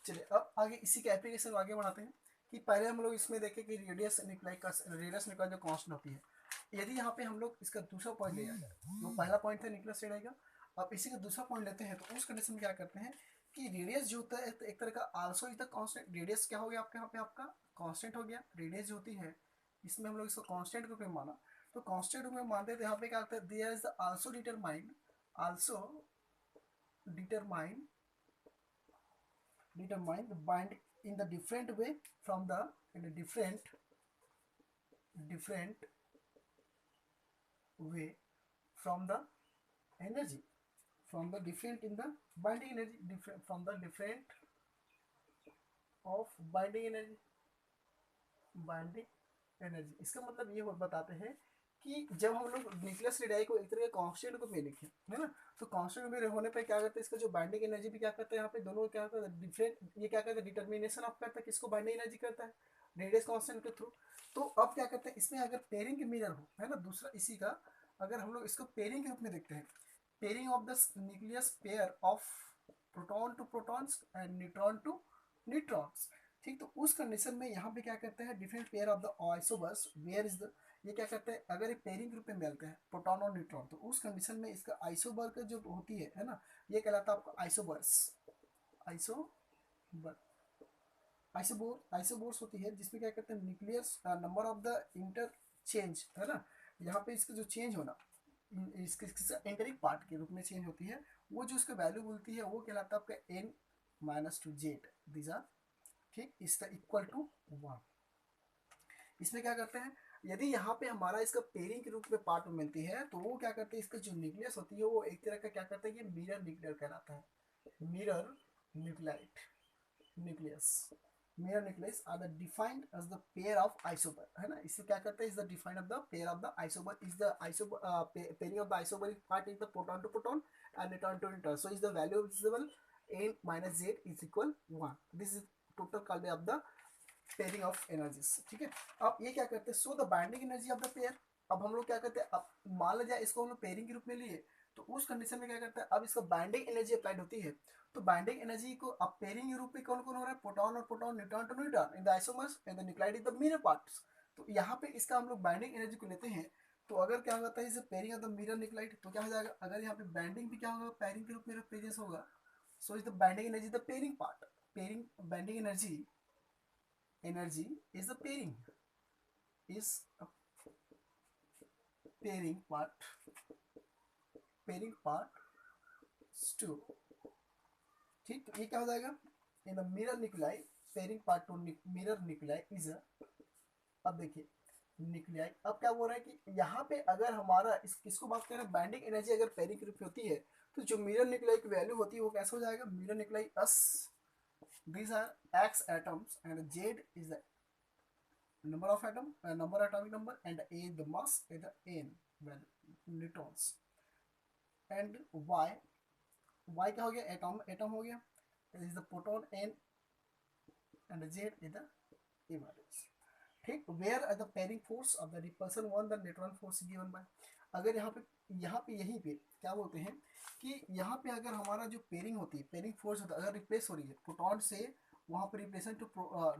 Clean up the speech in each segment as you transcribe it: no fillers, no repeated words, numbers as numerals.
चलिए अब आगे इसी के एप्लीकेशन को आगे बढ़ाते हैं कि पहले हम लोग इसमें देखें कि रेडियस न्यूक्लाई का जो कांस्टेंट होती है। यदि यहाँ पे हम लोग इसका दूसरा पॉइंट ले जाए, वो पहला पॉइंट था न्यूक्लियस रेड का, अब इसी का दूसरा पॉइंट लेते हैं तो उस कंडीशन में क्या करते हैं कि रेडियस जो होता है एक तरह का also is the constant. Radius क्या हो गया आपके यहाँ पे, आपका कांस्टेंट हो गया। रेडियस जो होती है इसमें हम लोग इसको कांस्टेंट रूप में माना, तो कांस्टेंट रूप में मानते हैं तो यहाँ पे क्या आता है, there is the also determine the bind in the different way from the in a different way from the energy, from the different in the binding energy, different from the different of binding energy। इसका मतलब ये बताते हैं कि जब हम लोग nucleus radii को एक तरह के कांस्टेंट को में लिखें, है ना, तो कांस्टेंट में होने पे क्या करते हैं, इसका जो बाइंडिंग एनर्जी भी क्या करता है, यहाँ पे दोनों क्या करता है डिफरेंट, ये क्या करता है डिटर्मिनेशन ऑफ करता है किसको, बाइंडिंग एनर्जी करता है रेडियस कांस्टेंट के थ्रू। तो अब क्या करते हैं इसमें अगर पेयरिंग मिरर हो, है ना, दूसरा इसी का अगर हम लोग इसको पेयरिंग के रूप में देखते हैं, pairing of the nucleus pair of proton to protons and neutron to neutrons. ठीक, तो उस कंडीशन में यहाँ पे क्या करते हैं different pair of the isobars where is the, ये क्या करते हैं अगर एक पेयरिंग ग्रुप में मिलते हैं प्रोटॉन और न्यूट्रॉन, तो उस कंडीशन में इसका आइसोबर जो होती है ना, ये कहलाता है आपका आइसोबर्स। आइसोबर आइसोबोर्स होती है जिसमें क्या कहते हैं nucleus number of the interchange, है ना, यहाँ पे इसका जो चेंज होना इसके एंटरिक पार्ट के रूप में चेंज होती है, वो जो उसका वैल्यू बोलती है वो कहलाता है आपका n minus two Z these are, ठीक, इसका इक्वल टू 1। इसमें क्या करते हैं यदि यहाँ पे हमारा इसका पेयरिंग के रूप में पार्ट में मिलती है तो वो क्या करते हैं इसका जो न्यूक्लियस होती है वो एक तरह का क्या करता है, ये मिरर न्यूक्लियर कहलाता है, mirror nuclide nucleus. Mirror nucleus are the defined as the pair of isobar, है ना, इससे क्या करता है is the defined of the pair of the isobar, is the isobar pairing of the isobaric part is the proton to proton and neutron to neutron, so is the value visible n minus z is equal 1। This is total called of the pairing of energies, ठीक है। अब ये क्या करते हैं so the binding energy of the pair, अब हम लोग क्या करते हैं, अब मान लिया जाए इसको हम लोग पेयरिंग के रूप में लिए, तो उस कंडीशन में क्या करते हैं अब इसका बाइंडिंग एनर्जी अप्लाइड होती है, तो बाइंडिंग एनर्जी को अब पेयरिंग के रूप में कौन कौन हो रहा है, प्रोटॉन और proton, neutron to neutron in the isomers and the nuclide is the mirror parts. तो यहाँ पे इसका हम लोग बाइंडिंग एनर्जी को लेते हैं, तो अगर क्या होता है इसे pairing of the mirror nuclide, तो क्या हो जाएगा अगर यहाँ पे बाइंडिंग भी क्या होगा पेयरिंग के रूप में रिप्रेजेंट होगा, so is the binding energy the pairing part, pairing binding energy is the pairing part two, ठीक, तो ये क्या हो जाएगा in the mirror nuclei pairing part to mirror nuclei is अब देखिए न्यूक्लियाई, अब क्या बोल रहा है कि यहाँ पे अगर हमारा इसको बात करें बाइंडिंग एनर्जी अगर पेयरिंग के रूप में होती है, तो जो मिरर न्यूक्लियाई की वैल्यू होती है वो कैसे हो जाएगा, mirror nuclei us these are x atoms and z is the number of atomic number, and a the mass is the n value neutrons, and y क्या हो गया एटम हो गया, is the proton n and z is the a values, ठीक। where are the pairing force of the repulsion one the neutron force given by, अगर यहाँ पे यहीं पे क्या बोलते हैं कि यहाँ पे अगर हमारा जो पेयरिंग होती है पेयरिंग फोर्स होता है अगर रिप्लेस हो रही है प्रोटॉन से वहाँ पर रिप्लेसन टू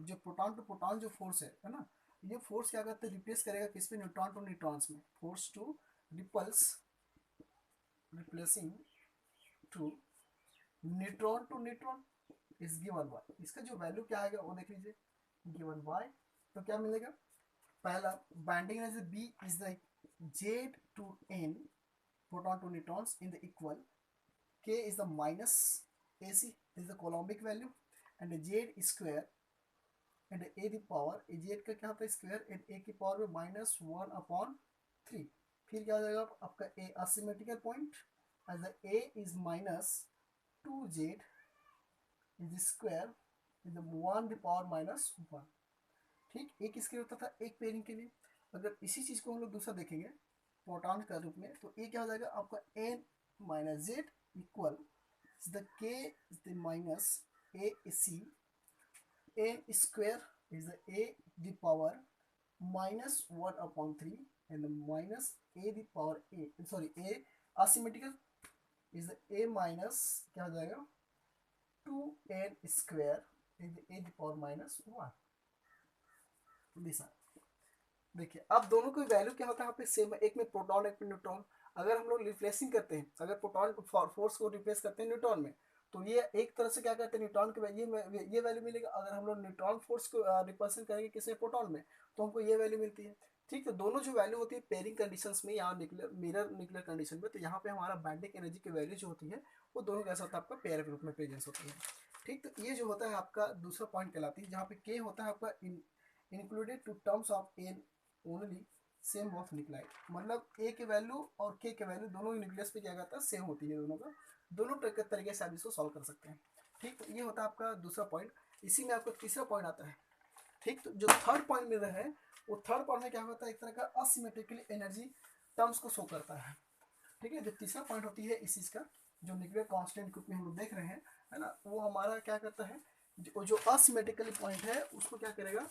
जो प्रोटॉन टू प्रोटॉन जो फोर्स है ना, ये फोर्स क्या करते हैं रिप्लेस करेगा किस पे, न्यूट्रॉन टू न्यूट्रॉन्स में, force to replacing to neutron is given by, इसका जो वैल्यू क्या आएगा वो देख लीजिए गिवन बाय, तो क्या मिलेगा पहला binding energy B is the Z to N proton to neutrons in the equal, k is the minus ac, this is the coulombic value, and z square and a the power z का क्या होता है square and a की power में minus 1/3, फिर क्या हो जाएगा आपका a asymmetrical point as the a is minus 2z is square is 1/-1, ठीक। एक किसके लिए होता था एक पेयरिंग के लिए, अगर इसी चीज को हम लोग दूसरा देखेंगे प्रोटॉन का रूप में, तो ये क्या हो जाएगा आपका n minus Z equal the k is the minus a c n square is the a the power minus 1/3 and minus a the power a sorry a asymmetrical is the a minus क्या हो जाएगा 2n square A the power minus 1 दिशा। देखिए अब दोनों की value क्या होता है यहाँ पे सेम है, एक में प्रोटॉन एक में न्यूट्रॉन। अगर हम लोग रिप्लेसिंग करते हैं, अगर प्रोटॉन फोर्स को रिप्लेस करते हैं न्यूट्रॉन में, तो ये एक तरह से क्या करते हैं न्यूट्रॉन के ये वैल्यू मिलेगा। अगर हम लोग न्यूट्रॉन फोर्स को रिपल्सन करेंगे किसी प्रोटॉन में, तो हमको ये वैल्यू मिलती है। ठीक, तो दोनों जो वैल्यू होती है पेयरिंग कंडीशंस में या मिरर न्यूक्लियर कंडीशन में, तो यहाँ पे हमारा बाइंडिंग एनर्जी की वैल्यू जो होती है वो दोनों कैसा होता है आपका पेयर के रूप में प्रेजेंस होती है। ठीक, तो ये जो होता है आपका दूसरा पॉइंट कहलाती है, जहाँ पे के होता है आपका included to terms of N only same of nuclide. मतलब ए के वैल्यू और के वैल्यू दोनों न्यूक्लियस पे क्या करता है सेम होती है दोनों का, दोनों तरीके से आप इसको सॉल्व कर सकते हैं। ठीक, तो ये होता है आपका दूसरा पॉइंट। इसी में आपका तीसरा पॉइंट आता है। ठीक, तो जो थर्ड पॉइंट मिल रहा है वो थर्ड पॉइंट में क्या होता है एक तरह का असिमेट्रिकली एनर्जी टर्म्स को शो करता है। ठीक है, जो तीसरा पॉइंट होती है इस चीज का, जो न्यूक्लियर कांस्टेंट ग्रुप में हम लोग देख रहे हैं, है ना, वो हमारा क्या करता है, जो असिमेट्रिकली पॉइंट है उसको क्या करेगा,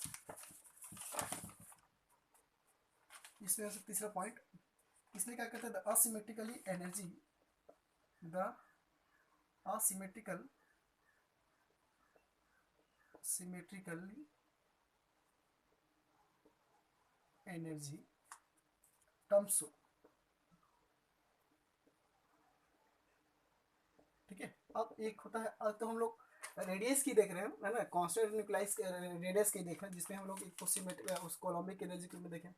इसमें से तीसरा पॉइंट, इसमें क्या करता है the asymmetrically energy, the asymmetrical symmetrically energy terms. ठीक है, अब एक होता है, अब तो हम लोग रेडियस की देख रहे हैं, है ना, कांस्टेंट न्यूक्लियस रेडियस की देख रहे हैं, जिसमें हम लोग एक उस कोलम्बिक एनर्जी के में देखें,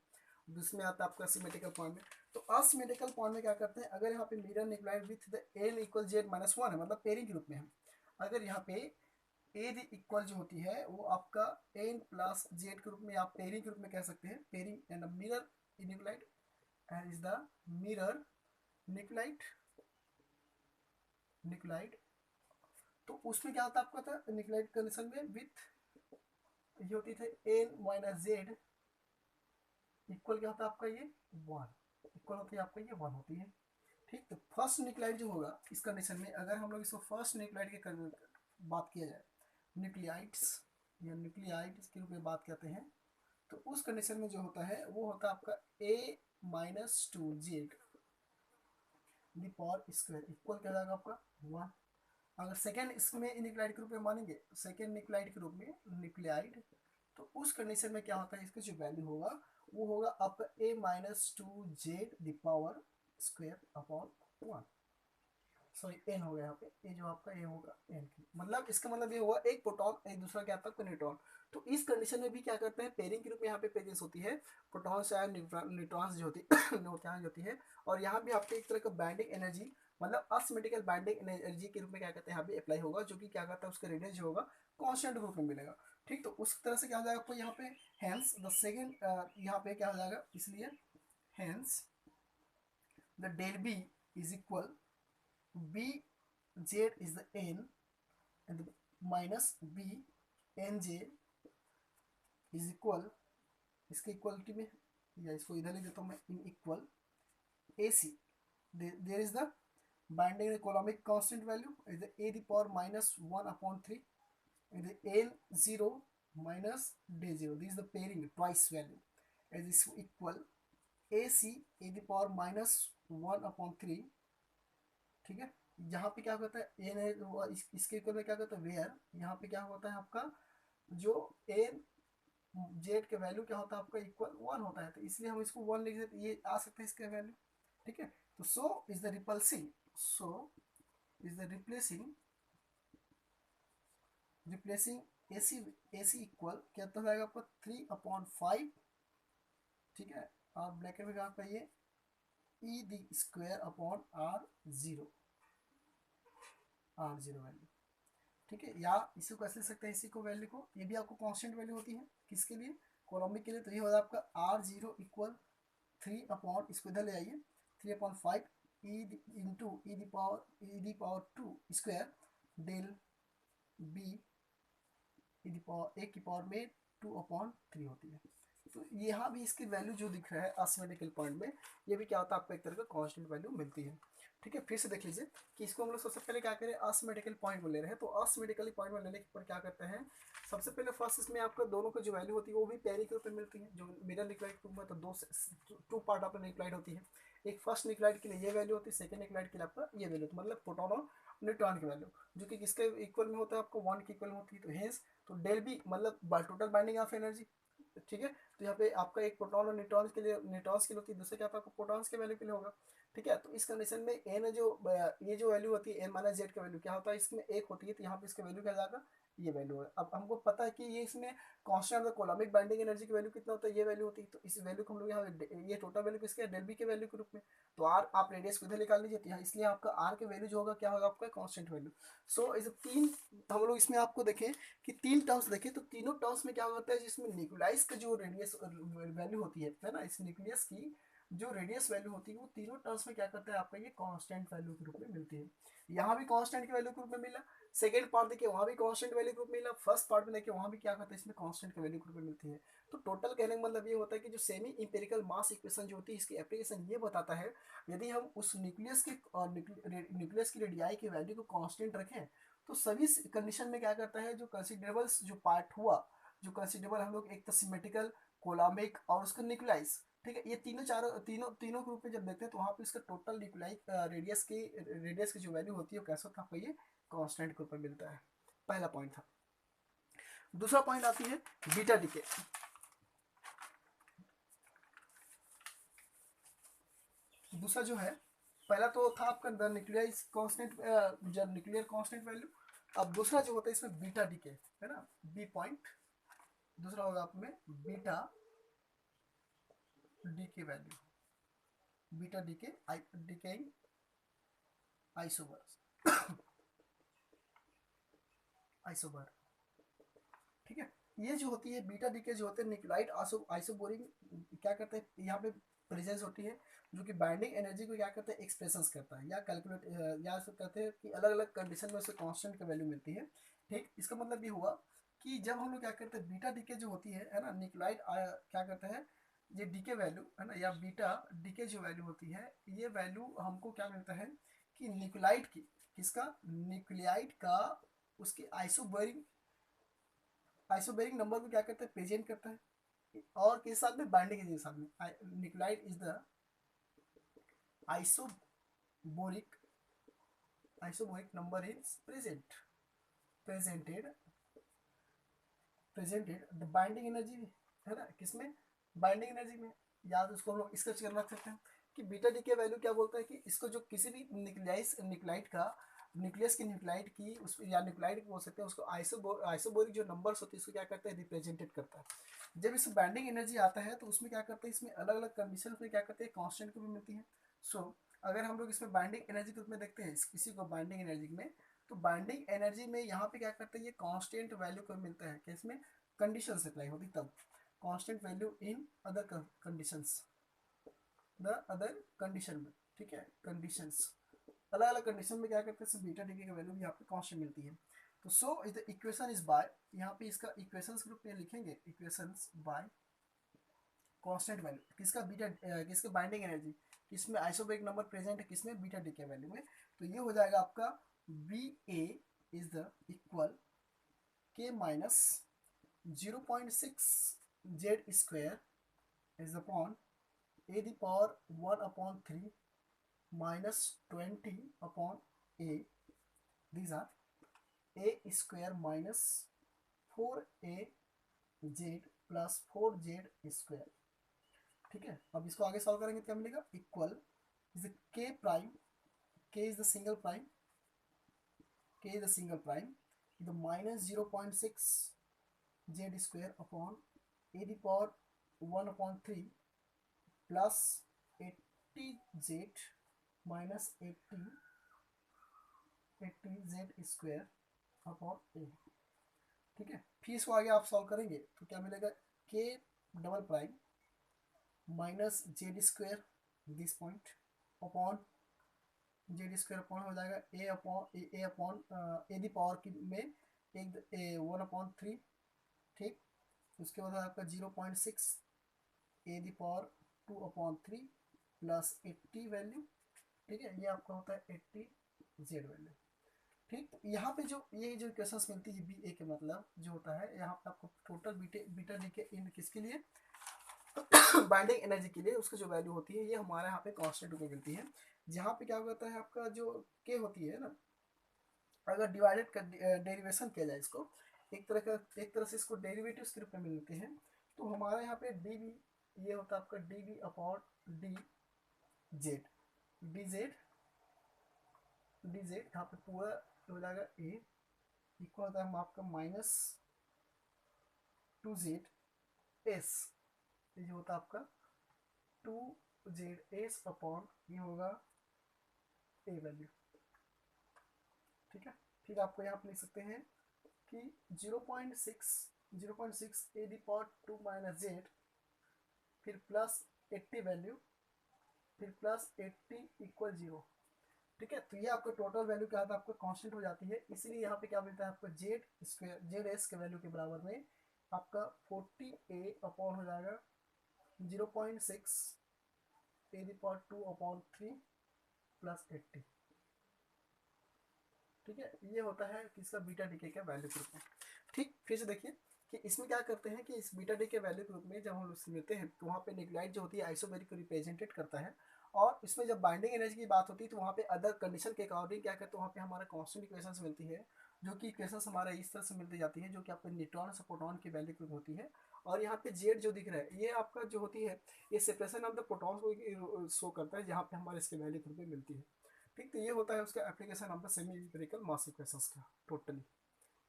जिसमें आता है आपका सिमेट्रिकल पॉइंट में। तो असिमेट्रिकल पॉइंट में क्या करते हैं, अगर यहाँ पे mirror nuclide with the N equal Z minus one है, मतलब पेयरिंग के रूप में है, अगर यहाँ पे ए द इक्वल जो होती है वो आपका एन प्लस जेड के रूप में आप पेयरिंग के रूप में कह सकते हैं, pairing and mirror nuclide and is the mirror nuclide nuclide. तो उसमें क्या होता है आपका था न्यूक्लाइड कंडीशन में विथ ये होती थे एन माइनस जेड इक्वल क्या होता है आपका ये वन, इक्वल होती है आपका ये वन होती है। ठीक, तो फर्स्ट न्यूक्लाइड जो होगा इस कंडीशन में, अगर हम लोग इसको फर्स्ट न्यूक्लाइड की बात किया जाए, न्यूक्लियाइड्स या न्यूक्लियाइड्स के रूप में बात करते हैं, तो उस कंडीशन में जो होता है वो होता है आपका A minus two Z the power square equal क्या जाएगा आपका वन। अगर सेकेंड इसमें न्यूक्लियाइड के रूप में मानेंगे, सेकेंड न्यूक्लियाइड के रूप में न्यूक्लियाइड, तो उस कंडीशन में क्या होता है इसका जो वैल्यू होगा वो होगा आपका A minus two Z the power square upon one, sorry N हो गया यहाँ पे, ये जो आपका ए होगा एन की, मतलब इसका मतलब ये हुआ एक प्रोटॉन एक दूसरा क्या आपका न्यूट्रॉन। तो इस कंडीशन में भी क्या करते हैं पेयरिंग के रूप में यहाँ पे प्रेजेंस होती है प्रोटॉन्स या न्यूट्रॉन्स जो होती न्यूट्रॉन होती है, और यहाँ भी आपके एक तरह का बाइंडिंग एनर्जी मतलब असिमेट्रिकल बाइंडिंग एनर्जी के रूप में क्या कहते हैं यहाँ पे अप्लाई होगा, जो कि क्या करता है उसका रेडियस जो होगा कांस्टेंट रूप में मिलेगा। ठीक, तो उस तरह से क्या हो जाएगा आपको यहाँ पे हैंस द सेकेंड यहाँ पे क्या हो जाएगा, इसलिए hence the del B is equal b z is the n and the minus b n j is equal, इसके इक्वलिटी में या इसको इधर लिख देता हूँ मैं, in equal A C there is the binding coulombic constant value is the A the power minus one upon three is the N zero minus D zero, this is the pairing twice value as is equal A C A the power minus one upon three. ठीक है, यहाँ पे क्या होता है N है इसके equal में क्या होता है वेयर, यहाँ पे क्या होता है आपका जो एन जेड के वैल्यू क्या होता है आपका इक्वल वन होता है, तो इसलिए हम इसको वन लिख देते, ये आ सकते हैं इसके वैल्यू। ठीक है, तो so is the repulsing, so is the replacing AC equal क्या हो जाएगा आपका थ्री अपॉन फाइव। ठीक है, और ब्रैकेट में आपका ये E the square upon R zero value. ठीक है, या इसी को कैसे लिख सकते हैं इसी को वैल्यू को, ये भी आपको कांस्टेंट वैल्यू होती है किसके लिए कोलम्बिक के लिए, तो ये होगा आपका R zero equal three upon इसको इधर ले आइए three upon five E into E the power two square del B E the power A की पावर में टू अपॉन थ्री होती है। तो यहाँ भी इसकी वैल्यू जो दिख रहा है असिमेट्रिकल पॉइंट में, ये भी क्या होता है आपको एक तरह का कांस्टेंट वैल्यू मिलती है। ठीक है, फिर से देख लीजिए कि इसको हम लोग सबसे पहले क्या करें असिमेट्रिकल पॉइंट में ले रहे हैं, तो असिमेट्रिकली पॉइंट में लेने के पर क्या करते हैं सबसे पहले फर्स्ट इसमें आपका दोनों की जो वैल्यू होती है वो भी पेयरिंग के रूप में मिलती है, जो मिरर न्यूक्लाइड ग्रुप में तो टू पार्ट ऑफ न्यूक्लाइड होती है, एक फर्स्ट न्यूक्लाइड के लिए ये वैल्यू होती है, सेकंड न्यूक्लाइड के लिए आपका ये वैल्यू, मतलब प्रोटॉन और न्यूट्रॉन की वैल्यू, जो कि किसके इक्वल में होता है, आपको 1 के इक्वल में होती है। तो हेंस तो डेल बी मतलब टोटल बाइंडिंग ऑफ एनर्जी, ठीक है। तो यहाँ पे आपका एक प्रोटॉन और न्यूट्रॉन्स के लिए, न्यूट्रॉन्स के लिए होती है, दूसरे क्या आपका प्रोटॉन्स के वैल्यू के लिए होगा, ठीक है। तो इस कंडीशन में एन जो ये जो वैल्यू होती है एन माइनस जेड का वैल्यू क्या होता है, इसमें एक होती है, तो यहाँ पे इसका वैल्यू क्या जाएगा, ये वैल्यू है। अब हमको पता है कि ये इसमें constant of the coulombic binding energy की वैल्यू कितना होता है, ये वैल्यू होती है। तो इस वैल्यू को हम लोग यहाँ ये टोटल वैल्यू किसके है, डेल बी के वैल्यू के रूप में। तो आर आप रेडियस को इधर निकाल लीजिए, तो यहाँ इसलिए आपका आर के वैल्यू जो होगा क्या होगा, आपका कांस्टेंट वैल्यू। सो इस तीन हम लोग इसमें आपको देखें कि तीन टर्म्स देखें, तो तीनों टर्म्स में क्या होता है, जिसमें न्यूक्लियस का जो रेडियस वैल्यू होती है ना, इस न्यूक्लियस की जो रेडियस वैल्यू होती है वो तीनों टर्म्स में क्या करता है, आपका ये कांस्टेंट वैल्यू के रूप में मिलती है। यहाँ भी कांस्टेंट की वैल्यू के रूप में मिला, सेकंड पार्ट देखिए वहां भी कांस्टेंट वैल्यू के रूप में मिला, फर्स्ट पार्ट में देखिए वहां भी क्या करता है, इसमें कांस्टेंट की वैल्यू के रूप में मिलती है। तो टोटल कहने का मतलब ये होता है कि जो सेमी इंपेरिकल मास इक्वेशन जो होती है, इसकी एप्लीकेशन ये बताता है, यदि हम उस न्यूक्लियस की रेडियाई की वैल्यू को कांस्टेंट रखें, तो सभी कंडीशन में क्या करता है, जो कंसिडरेबल्स जो पार्ट हुआ, जो कंसिडरेबल हम लोग एक तो सिमेट्रिकल, कोलम्बिक और उसका न्यूक्लियस, ठीक है, ये तीनों चारों तीनों तीनों के रूप में जब देखते हैं, तो वहाँ पे इसका टोटल न्यूक्लियस रेडियस की जो वैल्यू होती है वो कैसा था, ये कांस्टेंट के ऊपर मिलता है। पहला पॉइंट था। दूसरा पॉइंट आती है बीटा डीके। दूसरा जो है, पहला तो था आपका द न्यूक्लियर कांस्टेंट, जब न्यूक्लियर कांस्टेंट वैल्यू। अब दूसरा जो होता है इसमें बीटा डीके है ना, बी पॉइंट, दूसरा होगा आप में beta decay value, beta decay decaying isobar isobar, ठीक है। ये जो होती है बीटा डीके जो होते हैं न्यूक्लाइड आइसोबोरिंग, क्या करते हैं, यहाँ पे प्रेजेंस होती है, जो कि बाइंडिंग एनर्जी को क्या करते हैं, एक्सप्रेशंस करता है, या कैलकुलेट, या कहते हैं कि अलग अलग कंडीशन में उसे कांस्टेंट की वैल्यू मिलती है, ठीक। इसका मतलब ये हुआ कि जब हम लोग क्या करते हैं, बीटा डीके जो होती है ना, न्यूक्लाइड क्या करते हैं, ये डीके वैल्यू है ना, या बीटा डीके जो वैल्यू होती है, ये वैल्यू हमको क्या मिलता है कि न्यूक्लाइड की, किसका, न्यूक्लियाइड का, उसकी आइसोबेरिक नंबर को क्या करता है, प्रेजेंट करता है, और किस साथ में, बाइंडिंग एनर्जी के साथ में। Nuclide is the isobaric isobaric number is presented presented the binding energy, है ना, किसमें, बाइंडिंग एनर्जी में। याद उसको हम लोग स्केच कर रख सकते हैं कि बीटा डी के वैल्यू क्या बोलता है, कि इसको जो किसी भी न्यूक्लाइड का, न्यूक्लियस की न्यूक्लाइड की उस या न्यूक्लाइड बोल सकते हैं उसको, आइसोबोरिक जो नंबर्स होते हैं इसको क्या करते हैं, रिप्रेजेंटेड करता है। जब इस बाइंडिंग एनर्जी आता है तो उसमें क्या करते हैं, इसमें अलग अलग कंडीशन में क्या करते हैं, कांस्टेंट को भी मिलती है। सो अगर हम लोग इसमें बाइंडिंग एनर्जी के रूप में देखते हैं किसी को, बाइंडिंग एनर्जी में, तो बाइंडिंग एनर्जी में यहाँ पे क्या करते हैं, ये कांस्टेंट वैल्यू को मिलता है, किसमें, कंडीशन अप्लाई होती तब, constant value in other conditions, the other condition में, ठीक है, कंडीशंस, अलग अलग कंडीशन में क्या करते हैं, बीटा डीके की वैल्यू भी यहाँ पे कांस्टेंट मिलती है। तो so is the equation is by, यहाँ पे इसका इक्वेशंस के रूप में लिखेंगे, इक्वेशंस बाय कांस्टेंट वैल्यू, किसका, बीटा, किसके, बाइंडिंग एनर्जी, किसमें, आइसोबेरिक नंबर प्रेजेंट है, किसमें, बीटा डीके वैल्यू में। तो ये हो जाएगा आपका B A is the equal K minus 0.6 Z square is upon A the power 1/3 minus 20 upon a, these are a square minus 4a z plus 4z square, ठीक है। अब इसको आगे सॉल्व करेंगे तो क्या मिलेगा, equal is k prime, k is the single prime, k is the single prime, the minus 0.6 z square upon a the power 1/3 plus 80z minus 80 Z square upon A, ठीक है। फिर इसको आगे आप सॉल्व करेंगे तो क्या मिलेगा, के double prime minus Z square this point upon Z square upon हो जाएगा ए अपॉन ए दी पावर की में एक 1/3, ठीक। उसके बाद आपका 0.6 ए दी पावर 2/3 प्लस 80 वैल्यू, ठीक है, ये आपका होता है 80 जेड वैल्यू, ठीक। तो यहाँ पे जो ये जो इक्वेशंस मिलती है बी ए के मतलब जो होता है, यहाँ पे आपको टोटल बीटा डी के इन किसके लिए, बाइंडिंग एनर्जी के लिए, उसकी जो वैल्यू होती है ये हमारे यहाँ पे कांस्टेंट को मिलती है। जहाँ पे क्या होता है, आपका जो के होती है ना, अगर डिवाइडेड कर डेरिवेशन किया जाए इसको, एक तरह से इसको डेरिवेटिव्स के रूप में मिलते हैं, तो हमारा यहाँ पे डी वी ये होता है आपका D V upon D Z, D Z यहाँ पे पूरा हो जाएगा ए इक्वल होता है आपका माइनस 2z एस, ये होता है आपका 2z एस अपॉन ये होगा ए वैल्यू। ठीक है, फिर आपको यहाँ पे लिख सकते हैं कि 0.6 ए दी पावर 2 माइनस जेड, फिर प्लस 80 वैल्यू, फिर प्लस 80 इक्वल 0। ठीक है, तो ये आपका टोटल वैल्यू क्या आता है, आपका कांस्टेंट हो जाती है, इसलिए यहाँ पे क्या मिलता है आपको जेड स्क्वायर, जेड एस के वैल्यू के बराबर में आपका 40 ए अपॉन हो जाएगा 0.6 ए दी पावर 2 अपॉन 3 प्लस 80। ठीक है, ये होता है किसका बीटा डीके का वैल्यू के रूप में। ठीक, फिर से देखिए कि इसमें क्या करते हैं कि इस बीटा डी के वैल्यू के रूप में जब हम लोग मिलते हैं तो वहाँ पे न्यूक्लाइड जो होती है आइसोमेरिक को रिप्रेजेंटेड करता है, और इसमें जब बाइंडिंग एनर्जी की बात होती है तो वहाँ पे अदर कंडीशन के अकॉर्डिंग क्या करते हैं, वहाँ पे हमारा कांस्टेंट इक्वेशंस मिलती है, जो कि इक्वेशंस हमारा इस तरह से मिलती जाती है, जो कि आपको न्यूट्रॉन और प्रोटॉन की वैल्यू की होती है। और यहाँ पे जेड जो दिख रहा है ये आपका जो होती है ये सेपरेशन ऑफ द प्रोटॉन्स को शो करता है, जहाँ पे हमारे इसके वैल्यू के रूप में मिलती है। ठीक, तो ये होता है उसका application of the semi empirical mass equations का टोटली।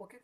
ओके।